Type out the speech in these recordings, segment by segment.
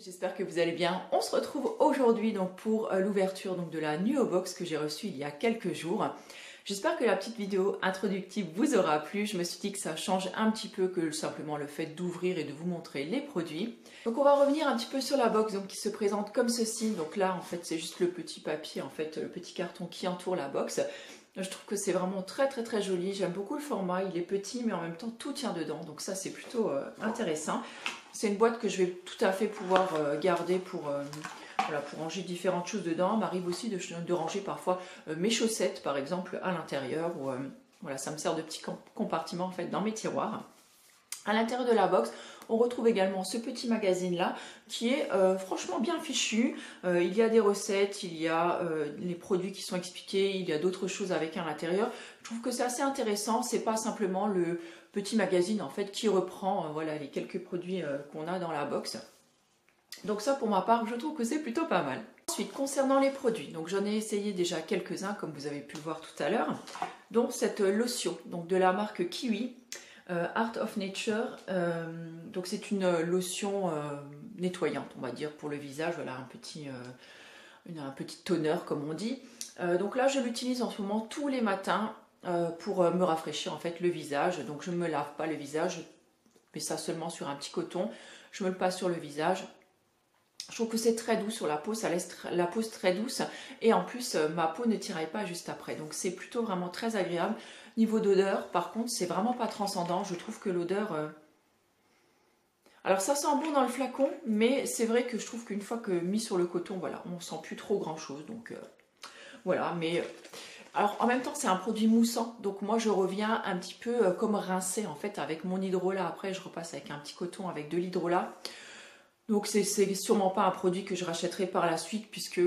J'espère que vous allez bien. On se retrouve aujourd'hui donc pour l'ouverture de la Nuo Box que j'ai reçue il y a quelques jours. J'espère que la petite vidéo introductive vous aura plu. Je me suis dit que ça change un petit peu que simplement le fait d'ouvrir et de vous montrer les produits. Donc on va revenir un petit peu sur la box qui se présente comme ceci. Donc là en fait c'est juste le petit papier, en fait le petit carton qui entoure la box. Je trouve que c'est vraiment très joli. J'aime beaucoup le format, il est petit mais en même temps tout tient dedans. Donc ça c'est plutôt intéressant. C'est une boîte que je vais tout à fait pouvoir garder pour ranger différentes choses dedans. Il m'arrive aussi de ranger parfois mes chaussettes par exemple à l'intérieur. Voilà, ça me sert de petit compartiment en fait dans mes tiroirs. À l'intérieur de la box, on retrouve également ce petit magazine là qui est franchement bien fichu. Il y a des recettes, il y a les produits qui sont expliqués, il y a d'autres choses avec à l'intérieur. Je trouve que c'est assez intéressant, c'est pas simplement le petit magazine en fait qui reprend voilà, les quelques produits qu'on a dans la box. Donc ça pour ma part, je trouve que c'est plutôt pas mal. Ensuite, concernant les produits, donc j'en ai essayé déjà quelques-uns comme vous avez pu le voir tout à l'heure, dont cette lotion donc de la marque Kiwi. Art of Nature, donc c'est une lotion nettoyante on va dire pour le visage, voilà un petit toner comme on dit. Donc là je l'utilise en ce moment tous les matins pour me rafraîchir en fait le visage. Donc je ne me lave pas le visage, je mets ça seulement sur un petit coton, je me le passe sur le visage. Je trouve que c'est très doux sur la peau, ça laisse la peau très douce et en plus ma peau ne tiraille pas juste après. Donc c'est plutôt vraiment très agréable. Niveau d'odeur, par contre, c'est vraiment pas transcendant. Je trouve que l'odeur... Alors ça sent bon dans le flacon, mais c'est vrai que je trouve qu'une fois que mis sur le coton, voilà, on sent plus trop grand chose. Donc voilà, mais... Alors en même temps c'est un produit moussant, donc moi je reviens un petit peu comme rincé en fait avec mon hydrolat. Après je repasse avec un petit coton avec de l'hydrolat. Donc c'est sûrement pas un produit que je rachèterai par la suite puisque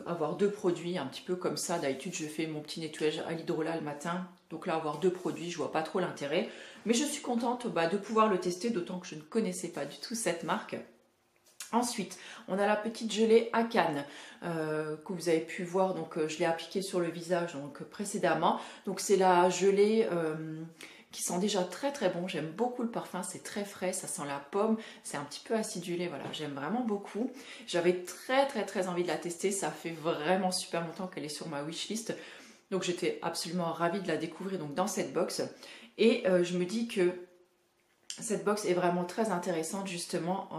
avoir deux produits un petit peu comme ça, d'habitude je fais mon petit nettoyage à l'hydrolat le matin. Donc là avoir deux produits je vois pas trop l'intérêt. Mais je suis contente de pouvoir le tester, d'autant que je ne connaissais pas du tout cette marque. Ensuite, on a la petite gelée à canne que vous avez pu voir, donc je l'ai appliquée sur le visage donc, précédemment. Donc c'est la gelée qui sent déjà très très bon, j'aime beaucoup le parfum, c'est très frais, ça sent la pomme, c'est un petit peu acidulé, voilà, j'aime vraiment beaucoup. J'avais très envie de la tester, ça fait vraiment super longtemps qu'elle est sur ma wishlist, donc j'étais absolument ravie de la découvrir donc, dans cette box. Et je me dis que cette box est vraiment très intéressante justement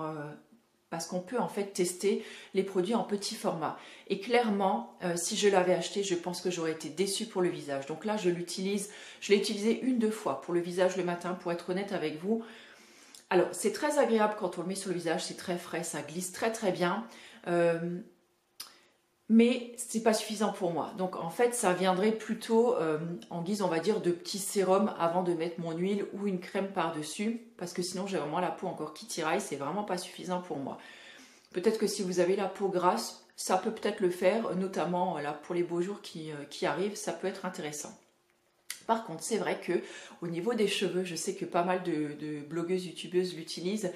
parce qu'on peut en fait tester les produits en petit format. Et clairement, si je l'avais acheté, je pense que j'aurais été déçue pour le visage. Donc là, je l'ai utilisé 1-2 fois pour le visage le matin, pour être honnête avec vous. Alors, c'est très agréable quand on le met sur le visage, c'est très frais, ça glisse très bien. Mais c'est pas suffisant pour moi. Donc en fait, ça viendrait plutôt en guise, on va dire, de petits sérums avant de mettre mon huile ou une crème par-dessus, parce que sinon j'ai vraiment la peau encore qui tiraille, c'est vraiment pas suffisant pour moi. Peut-être que si vous avez la peau grasse, ça peut peut-être le faire, notamment là pour les beaux jours qui arrivent, ça peut être intéressant. Par contre, c'est vrai que au niveau des cheveux, je sais que pas mal de blogueuses, youtubeuses l'utilisent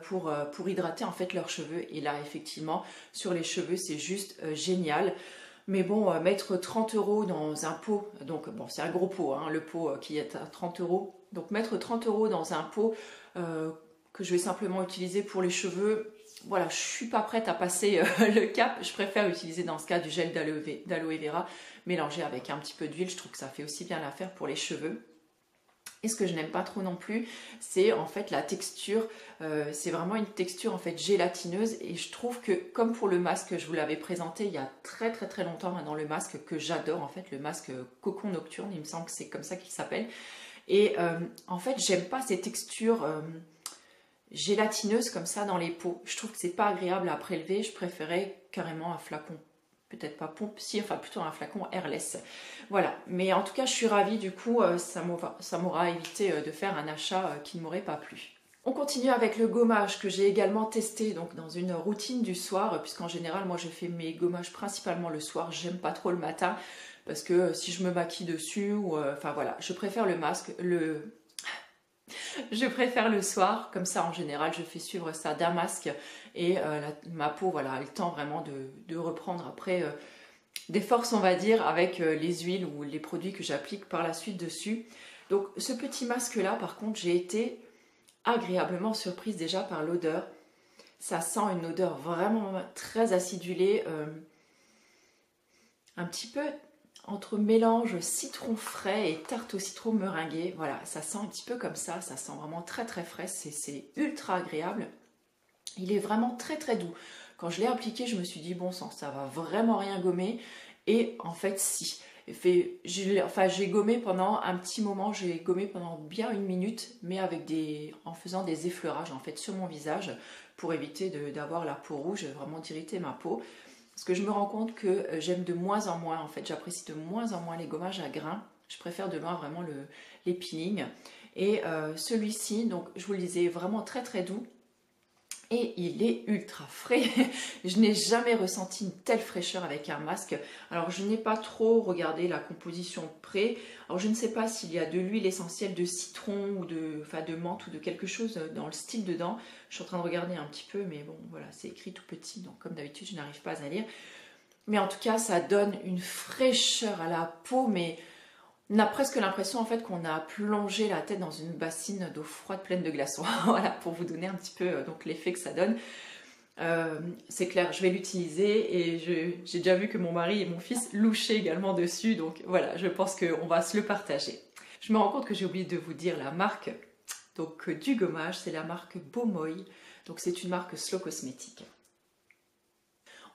pour hydrater en fait leurs cheveux. Et là, effectivement, sur les cheveux, c'est juste génial. Mais bon, mettre 30 € dans un pot, donc bon, c'est un gros pot, hein, le pot qui est à 30 €. Donc mettre 30 € dans un pot que je vais simplement utiliser pour les cheveux, voilà, je suis pas prête à passer le cap. Je préfère utiliser dans ce cas du gel d'aloe vera mélangé avec un petit peu d'huile. Je trouve que ça fait aussi bien l'affaire pour les cheveux. Et ce que je n'aime pas trop non plus, c'est en fait la texture. C'est vraiment une texture en fait gélatineuse. Et je trouve que comme pour le masque, je vous l'avais présenté il y a très longtemps dans le masque que j'adore en fait, le masque Cocon Nocturne, il me semble que c'est comme ça qu'il s'appelle. Et en fait, j'aime pas ces textures gélatineuse comme ça dans les peaux. Je trouve que c'est pas agréable à prélever. Je préférais carrément un flacon, peut-être pas pompe, si, enfin plutôt un flacon airless. Voilà, mais en tout cas je suis ravie, du coup ça m'aura évité de faire un achat qui ne m'aurait pas plu. On continue avec le gommage que j'ai également testé donc dans une routine du soir, puisqu'en général moi je fais mes gommages principalement le soir, j'aime pas trop le matin parce que si je me maquille dessus ou enfin voilà, je préfère le masque, je préfère le soir, comme ça en général je fais suivre ça d'un masque et ma peau voilà, a le temps vraiment de reprendre après des forces on va dire avec les huiles ou les produits que j'applique par la suite dessus. Donc ce petit masque là par contre j'ai été agréablement surprise déjà par l'odeur. Ça sent une odeur vraiment très acidulée, un petit peu entre mélange citron frais et tarte au citron meringuée. Voilà, ça sent un petit peu comme ça sent vraiment très frais, c'est ultra agréable. Il est vraiment très doux. Quand je l'ai appliqué, je me suis dit bon sang, ça va vraiment rien gommer. Et en fait, si. J'ai gommé pendant un petit moment, j'ai gommé pendant bien 1 minute, mais en faisant des effleurages en fait sur mon visage pour éviter d'avoir la peau rouge, vraiment d'irriter ma peau. Parce que je me rends compte que j'aime de moins en moins, en fait, j'apprécie de moins en moins les gommages à grains. Je préfère de loin vraiment les peelings. Et celui-ci, donc je vous le disais, vraiment très doux. Et il est ultra frais. Je n'ai jamais ressenti une telle fraîcheur avec un masque. Alors je n'ai pas trop regardé la composition près. Alors je ne sais pas s'il y a de l'huile essentielle de citron ou de menthe ou de quelque chose dans le style dedans. Je suis en train de regarder un petit peu, mais bon voilà, c'est écrit tout petit, donc comme d'habitude je n'arrive pas à lire. Mais en tout cas ça donne une fraîcheur à la peau, mais on a presque l'impression en fait qu'on a plongé la tête dans une bassine d'eau froide pleine de glaçons. Voilà, pour vous donner un petit peu donc l'effet que ça donne. C'est clair, je vais l'utiliser et j'ai déjà vu que mon mari et mon fils louchaient également dessus. Donc voilà, je pense qu'on va se le partager. Je me rends compte que j'ai oublié de vous dire la marque donc, du gommage, c'est la marque Beaumoy. Donc c'est une marque Slow Cosmétique.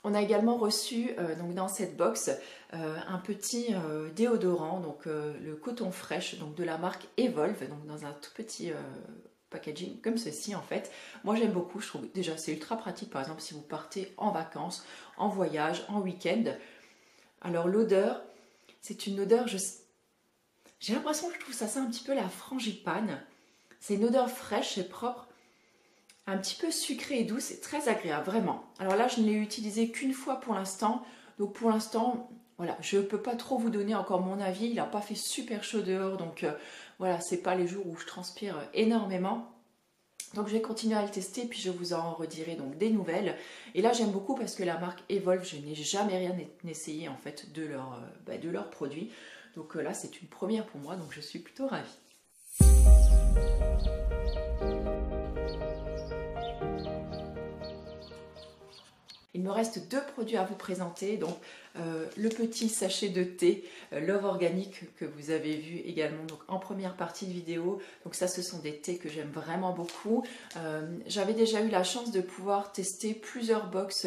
On a également reçu donc dans cette box un petit déodorant, donc le coton fraîche donc de la marque Evolve, donc dans un tout petit packaging comme ceci en fait. Moi j'aime beaucoup, je trouve déjà c'est ultra pratique par exemple si vous partez en vacances, en voyage, en week-end. Alors l'odeur, c'est une odeur, j'ai l'impression que je trouve ça sent un petit peu la frangipane. C'est une odeur fraîche et propre, un petit peu sucré et douce, c'est très agréable, vraiment. Alors là, je ne l'ai utilisé qu'une fois pour l'instant. Donc pour l'instant, voilà, je ne peux pas trop vous donner encore mon avis. Il n'a pas fait super chaud dehors, donc voilà, c'est pas les jours où je transpire énormément. Donc je vais continuer à le tester puis je vous en redirai donc des nouvelles. Et là j'aime beaucoup parce que la marque Evolve, je n'ai jamais rien essayé en fait de leurs produits. Donc là c'est une première pour moi, donc je suis plutôt ravie. Il me reste 2 produits à vous présenter, donc le petit sachet de thé Love Organic que vous avez vu également donc, en première partie de vidéo. Donc ça ce sont des thés que j'aime vraiment beaucoup. J'avais déjà eu la chance de pouvoir tester plusieurs box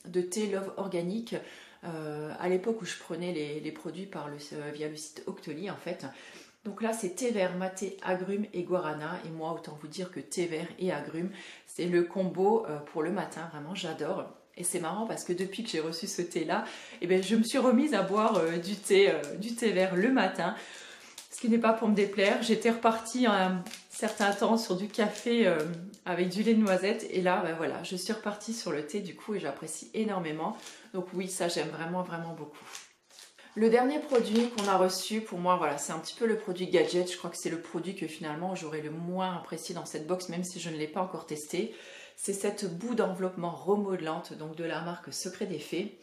de thé Love Organic à l'époque où je prenais les produits via le site Octoly en fait. Donc là c'est thé vert, maté, agrumes et guarana, et moi autant vous dire que thé vert et agrumes c'est le combo pour le matin, vraiment j'adore. Et c'est marrant parce que depuis que j'ai reçu ce thé là, eh bien, je me suis remise à boire du thé vert le matin, ce qui n'est pas pour me déplaire. J'étais repartie un certain temps sur du café avec du lait de noisette, et là ben voilà, je suis repartie sur le thé du coup et j'apprécie énormément. Donc oui, ça j'aime vraiment beaucoup. Le dernier produit qu'on a reçu, pour moi, voilà, c'est un petit peu le produit gadget. Je crois que c'est le produit que finalement j'aurais le moins apprécié dans cette box, même si je ne l'ai pas encore testé. C'est cette boue d'enveloppement remodelante, donc de la marque Secret des Fées.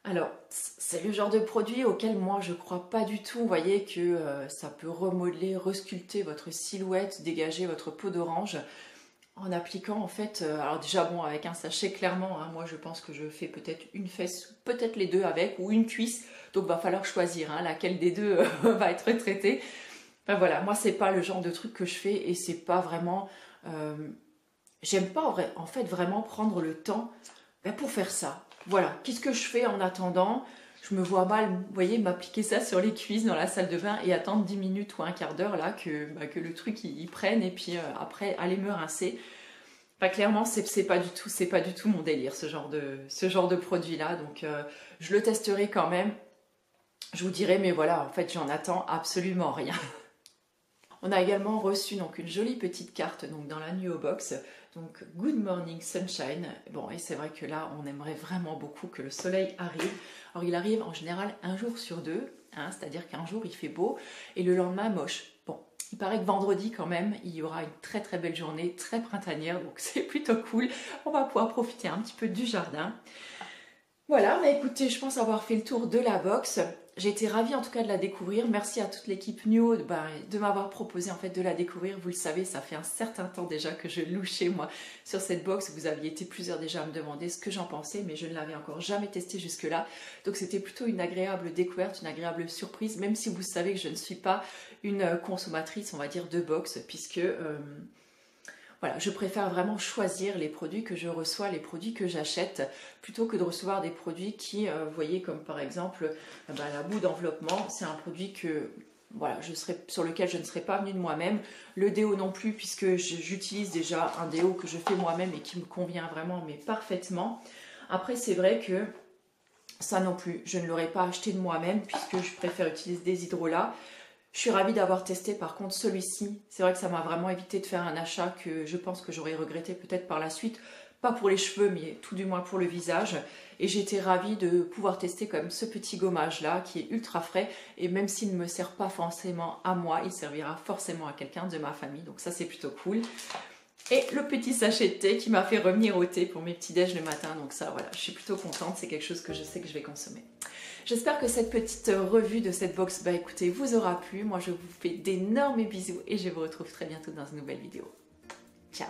Alors, c'est le genre de produit auquel moi je crois pas du tout. Vous voyez que ça peut remodeler, resculpter votre silhouette, dégager votre peau d'orange. En appliquant en fait, alors déjà bon avec un sachet clairement, hein, moi je pense que je fais peut-être une fesse, peut-être les deux avec, ou une cuisse, donc va falloir choisir hein, laquelle des deux va être traitée. Enfin voilà, moi c'est pas le genre de truc que je fais et c'est pas vraiment, j'aime pas en fait vraiment prendre le temps pour faire ça. Voilà, qu'est-ce que je fais en attendant? Je me vois mal, vous voyez, m'appliquer ça sur les cuisses dans la salle de bain et attendre 10 minutes ou un quart d'heure là que le truc il prenne et puis après aller me rincer. Enfin, clairement, c'est pas du tout mon délire ce genre de produit là. Donc je le testerai quand même. Je vous dirai, mais voilà, en fait, j'en attends absolument rien. On a également reçu donc une jolie petite carte donc dans la Nuo Box, donc Good Morning Sunshine. Bon, et c'est vrai que là, on aimerait vraiment beaucoup que le soleil arrive. Alors, il arrive en général un jour sur deux, hein, c'est-à-dire qu'un jour il fait beau et le lendemain moche. Bon, il paraît que vendredi quand même, il y aura une très belle journée, très printanière, donc c'est plutôt cool. On va pouvoir profiter un petit peu du jardin. Voilà, mais écoutez, je pense avoir fait le tour de la box. J'ai été ravie en tout cas de la découvrir. Merci à toute l'équipe Nuo de m'avoir proposé en fait de la découvrir. Vous le savez, ça fait un certain temps déjà que je louchais moi sur cette box. Vous aviez été plusieurs déjà à me demander ce que j'en pensais, mais je ne l'avais encore jamais testé jusque-là. Donc c'était plutôt une agréable découverte, une agréable surprise, même si vous savez que je ne suis pas une consommatrice, on va dire, de box, puisque... voilà, je préfère vraiment choisir les produits que je reçois, les produits que j'achète, plutôt que de recevoir des produits qui, vous voyez, comme par exemple la boue d'enveloppement, c'est un produit que, voilà, sur lequel je ne serais pas venue de moi-même. Le déo non plus, puisque j'utilise déjà un déo que je fais moi-même et qui me convient vraiment, mais parfaitement. Après, c'est vrai que ça non plus, je ne l'aurais pas acheté de moi-même, puisque je préfère utiliser des hydrolats. Je suis ravie d'avoir testé par contre celui-ci. C'est vrai que ça m'a vraiment évité de faire un achat que je pense que j'aurais regretté peut-être par la suite. Pas pour les cheveux, mais tout du moins pour le visage. Et j'ai été ravie de pouvoir tester comme ce petit gommage là qui est ultra frais. Et même s'il ne me sert pas forcément à moi, il servira forcément à quelqu'un de ma famille. Donc ça c'est plutôt cool. Et le petit sachet de thé qui m'a fait revenir au thé pour mes petits déj le matin. Donc ça voilà, je suis plutôt contente. C'est quelque chose que je sais que je vais consommer. J'espère que cette petite revue de cette box, écoutez, vous aura plu. Moi, je vous fais d'énormes bisous et je vous retrouve très bientôt dans une nouvelle vidéo. Ciao!